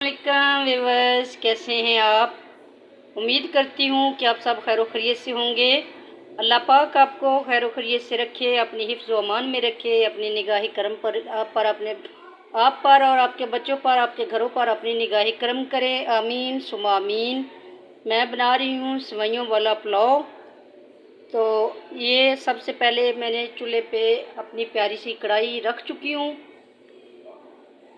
अस्सलाम व्यूअर्स, कैसे हैं आप। उम्मीद करती हूँ कि आप सब खैर खैरियत से होंगे। अल्लाह पाक आपको खैर खैरियत से रखे, अपनी हिफ्ज़ व अमान में रखे, अपनी निगाही करम पर आप पर और आपके बच्चों पर, आपके घरों पर अपनी निगाही करम करे। आमीन सुमा आमीन। मैं बना रही हूँ सेवइयों वाला पुलाव। तो ये सबसे पहले मैंने चूल्हे पे अपनी प्यारी सी कढ़ाई रख चुकी हूँ।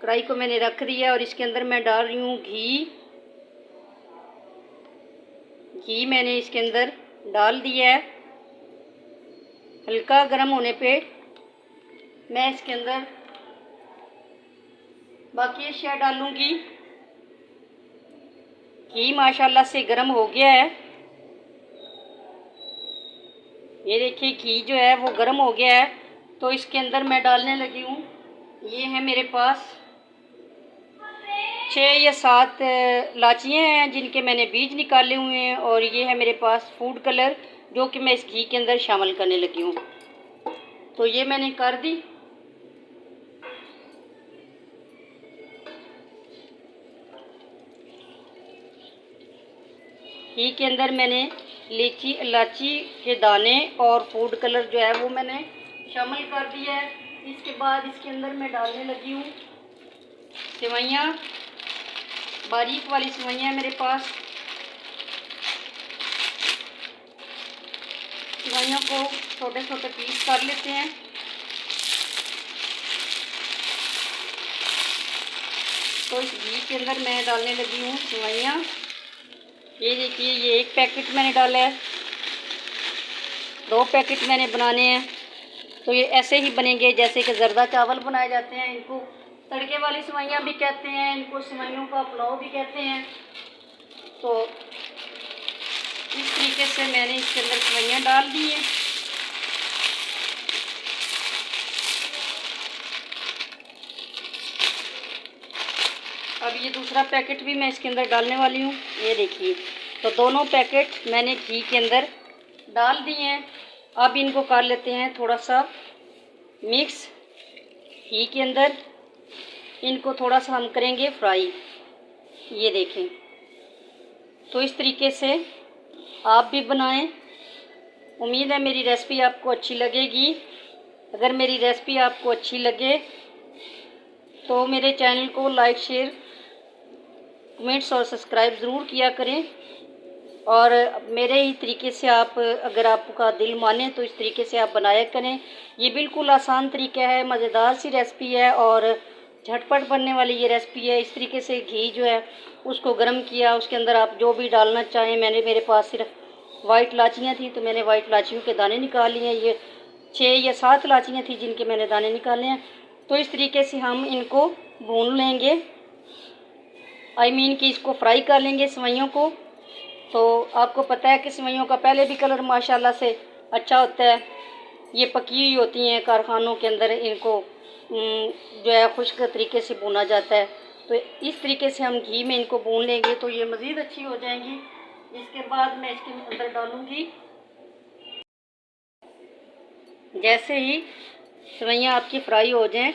कढ़ाई को मैंने रख दिया और इसके अंदर मैं डाल रही हूँ घी मैंने इसके अंदर डाल दिया है। हल्का गर्म होने पे मैं इसके अंदर बाकी अशिया डालूँगी। घी माशाल्लाह से गर्म हो गया है। ये देखिए घी जो है वो गर्म हो गया है। तो इसके अंदर मैं डालने लगी हूँ, ये है मेरे पास 6 या 7 लाचियाँ हैं जिनके मैंने बीज निकाले हुए हैं। और ये है मेरे पास फूड कलर जो कि मैं इस घी के अंदर शामिल करने लगी हूँ। तो ये मैंने कर दी। घी के अंदर मैंने इलायची के दाने और फूड कलर जो है वो मैंने शामिल कर दिया है। इसके बाद इसके अंदर मैं डालने लगी हूँ सेवइयाँ। बारीक वाली सेवइयाँ है मेरे पास। सेवइयों को छोटे छोटे पीस कर लेते हैं। तो इस घी के अंदर मैं डालने लगी हूँ सेवइयाँ। ये देखिए, ये 1 पैकेट मैंने डाला है, 2 पैकेट मैंने बनाने हैं। तो ये ऐसे ही बनेंगे जैसे कि जर्दा चावल बनाए जाते हैं। इनको तड़के वाली सेवइयाँ भी कहते हैं, इनको सेवइयों का पुलाव भी कहते हैं। तो इस तरीके से मैंने इसके अंदर सेवइयाँ डाल दी हैं। अब ये दूसरा पैकेट भी मैं इसके अंदर डालने वाली हूँ। ये देखिए, तो दोनों पैकेट मैंने घी के अंदर डाल दिए हैं। अब इनको कर लेते हैं थोड़ा सा मिक्स घी के अंदर। इनको थोड़ा सा हम करेंगे फ्राई। ये देखें, तो इस तरीके से आप भी बनाएं। उम्मीद है मेरी रेसिपी आपको अच्छी लगेगी। अगर मेरी रेसिपी आपको अच्छी लगे तो मेरे चैनल को लाइक, शेयर, कमेंट्स और सब्सक्राइब ज़रूर किया करें। और मेरे ही तरीके से आप, अगर आपका दिल माने तो इस तरीके से आप बनाया करें। ये बिल्कुल आसान तरीका है, मज़ेदार सी रेसिपी है और झटपट बनने वाली ये रेसिपी है। इस तरीके से घी जो है उसको गर्म किया, उसके अंदर आप जो भी डालना चाहें। मेरे पास सिर्फ वाइट इलायचियाँ थी तो मैंने वाइट इलायचियों के दाने निकाल लिए हैं। ये 6 या 7 इलायचियाँ थी जिनके मैंने दाने निकाले हैं। तो इस तरीके से हम इनको भून लेंगे, कि इसको फ्राई कर लेंगे सेवइयों को। तो आपको पता है कि सेवइयों का पहले भी कलर माशाल्लाह से अच्छा होता है। ये पकी हुई होती हैं कारखानों के अंदर, इनको जो है खुश्क तरीके से भुना जाता है। तो इस तरीके से हम घी में इनको भून लेंगे तो ये मज़ीद अच्छी हो जाएंगी। इसके बाद मैं इसके अंदर डालूँगी, जैसे ही सेवइयाँ आपकी फ्राई हो जाएं,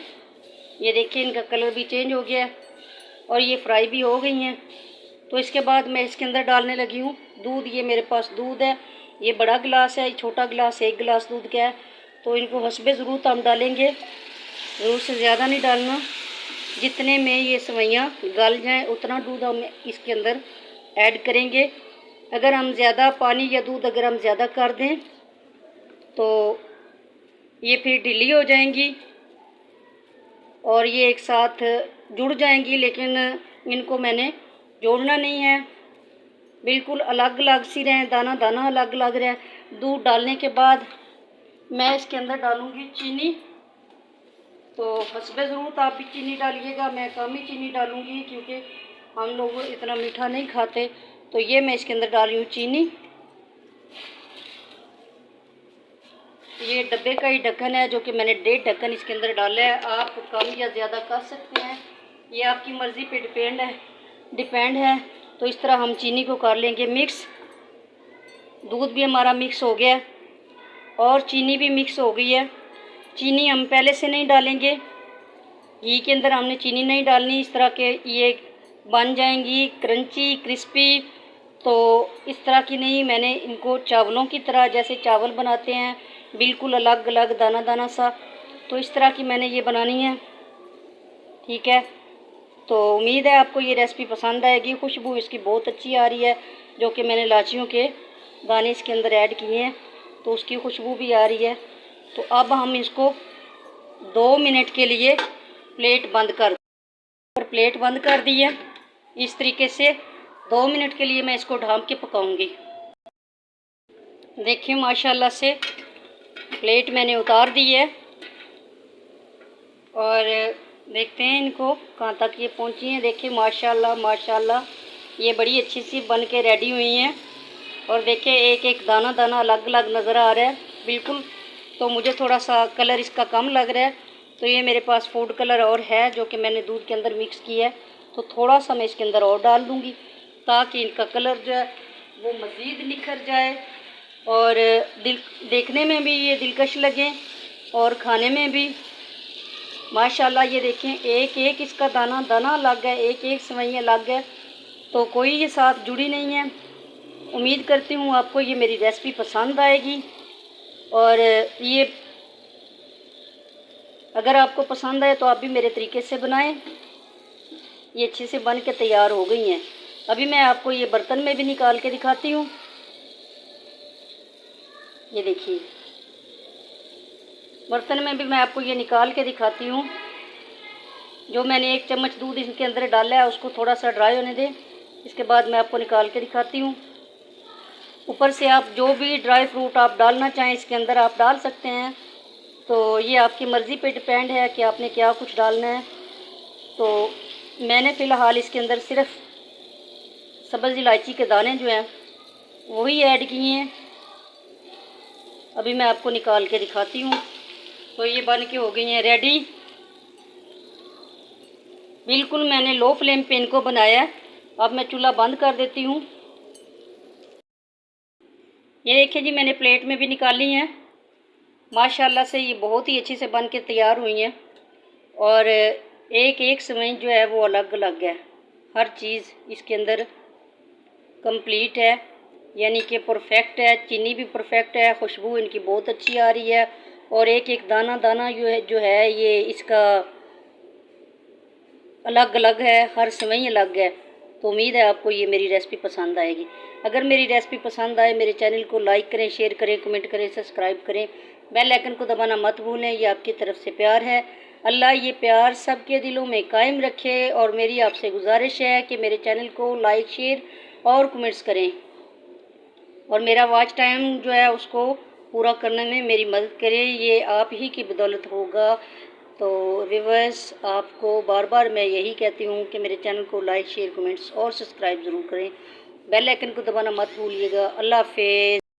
ये देखिए इनका कलर भी चेंज हो गया है और ये फ्राई भी हो गई हैं। तो इसके बाद मैं इसके अंदर डालने लगी हूँ दूध। ये मेरे पास दूध है, ये बड़ा गिलास है, ये छोटा गिलास है, 1 गिलास दूध का है। तो इनको हस्बे ज़रूरत हम डालेंगे, ज़रूरत से ज़्यादा नहीं डालना। जितने में ये सेवइयाँ गल जाएं उतना दूध हम इसके अंदर ऐड करेंगे। अगर हम ज़्यादा पानी या दूध अगर हम ज़्यादा कर दें तो ये फिर ढीली हो जाएंगी और ये एक साथ जुड़ जाएंगी। लेकिन इनको मैंने जोड़ना नहीं है, बिल्कुल अलग अलग सी रहें, दाना दाना अलग अलग रहे। दूध डालने के बाद मैं इसके अंदर डालूँगी चीनी। तो हस्बे ज़रूरत आप भी चीनी डालिएगा, मैं कम ही चीनी डालूँगी क्योंकि हम लोग इतना मीठा नहीं खाते। तो ये मैं इसके अंदर डाल रही हूँ चीनी। ये डब्बे का ही ढक्कन है जो कि मैंने 1.5 ढक्कन इसके अंदर डाला है। आप कम या ज़्यादा कर सकते हैं, ये आपकी मर्ज़ी पे डिपेंड है। तो इस तरह हम चीनी को कर लेंगे मिक्स। दूध भी हमारा मिक्स हो गया और चीनी भी मिक्स हो गई है। चीनी हम पहले से नहीं डालेंगे, घी के अंदर हमने चीनी नहीं डालनी। इस तरह के ये बन जाएंगी क्रंची क्रिस्पी। तो इस तरह की नहीं, मैंने इनको चावलों की तरह, जैसे चावल बनाते हैं बिल्कुल अलग अलग दाना दाना सा, तो इस तरह की मैंने ये बनानी है। ठीक है, तो उम्मीद है आपको ये रेसिपी पसंद आएगी। खुशबू इसकी बहुत अच्छी आ रही है, जो कि मैंने इलायचियों के दाने इसके अंदर ऐड किए हैं, तो उसकी खुशबू भी आ रही है। तो अब हम इसको 2 मिनट के लिए प्लेट बंद कर दी है। इस तरीके से 2 मिनट के लिए मैं इसको ढाँप के पकाऊंगी। देखिए माशाल्लाह से प्लेट मैंने उतार दी है और देखते हैं इनको कहाँ तक ये पहुँची हैं। देखिए माशाल्लाह माशाल्लाह ये बड़ी अच्छी सी बन के रेडी हुई हैं। और देखिए एक एक दाना दाना अलग अलग नज़र आ रहा है बिल्कुल। तो मुझे थोड़ा सा कलर इसका कम लग रहा है, तो ये मेरे पास फूड कलर और है जो कि मैंने दूध के अंदर मिक्स किया है, तो थोड़ा सा मैं इसके अंदर और डाल दूँगी ताकि इनका कलर जो है वो मज़ीद निखर जाए और देखने में भी ये दिलकश लगे और खाने में भी। माशाल्लाह ये देखें एक एक इसका दाना दाना अलग है, एक एक सेवई अलग है, तो कोई ये साथ जुड़ी नहीं है। उम्मीद करती हूँ आपको ये मेरी रेसिपी पसंद आएगी और ये अगर आपको पसंद आए तो आप भी मेरे तरीके से बनाएं। ये अच्छे से बन के तैयार हो गई हैं। अभी मैं आपको ये बर्तन में भी निकाल के दिखाती हूँ। ये देखिए बर्तन में भी मैं आपको ये निकाल के दिखाती हूँ। जो मैंने 1 चम्मच दूध इसके अंदर डाला है उसको थोड़ा सा ड्राई होने दें, इसके बाद मैं आपको निकाल के दिखाती हूँ। ऊपर से आप जो भी ड्राई फ्रूट आप डालना चाहें इसके अंदर आप डाल सकते हैं, तो ये आपकी मर्ज़ी पे डिपेंड है कि आपने क्या कुछ डालना है। तो मैंने फ़िलहाल इसके अंदर सिर्फ सब्ज़ इलायची के दाने जो हैं वही ऐड किए हैं। अभी मैं आपको निकाल के दिखाती हूँ। तो ये बन के हो गई हैं रेडी। बिल्कुल मैंने लो फ्लेम पे इनको बनाया है। अब मैं चूल्हा बंद कर देती हूँ। ये देखिए जी मैंने प्लेट में भी निकाली हैं। माशाल्लाह से ये बहुत ही अच्छी से बन के तैयार हुई हैं और एक एक सेवई जो है वो अलग अलग है। हर चीज़ इसके अंदर कंप्लीट है, यानी कि परफेक्ट है। चीनी भी परफेक्ट है, खुशबू इनकी बहुत अच्छी आ रही है और एक एक दाना दाना जो है ये इसका अलग अलग है, हर सेवई अलग है। तो उम्मीद है आपको ये मेरी रेसिपी पसंद आएगी। अगर मेरी रेसिपी पसंद आए मेरे चैनल को लाइक करें, शेयर करें, कमेंट करें, सब्सक्राइब करें, बेल आइकन को दबाना मत भूलें। ये आपकी तरफ से प्यार है। अल्लाह ये प्यार सबके दिलों में कायम रखे और मेरी आपसे गुजारिश है कि मेरे चैनल को लाइक शेयर और कमेंट्स करें और मेरा वॉच टाइम जो है उसको पूरा करने में मेरी मदद करें। ये आप ही की बदौलत होगा। तो व्यूअर्स आपको बार बार मैं यही कहती हूँ कि मेरे चैनल को लाइक शेयर कमेंट्स और सब्सक्राइब ज़रूर करें। बेल आइकन को दबाना मत भूलिएगा। अल्लाह हाफ़िज़।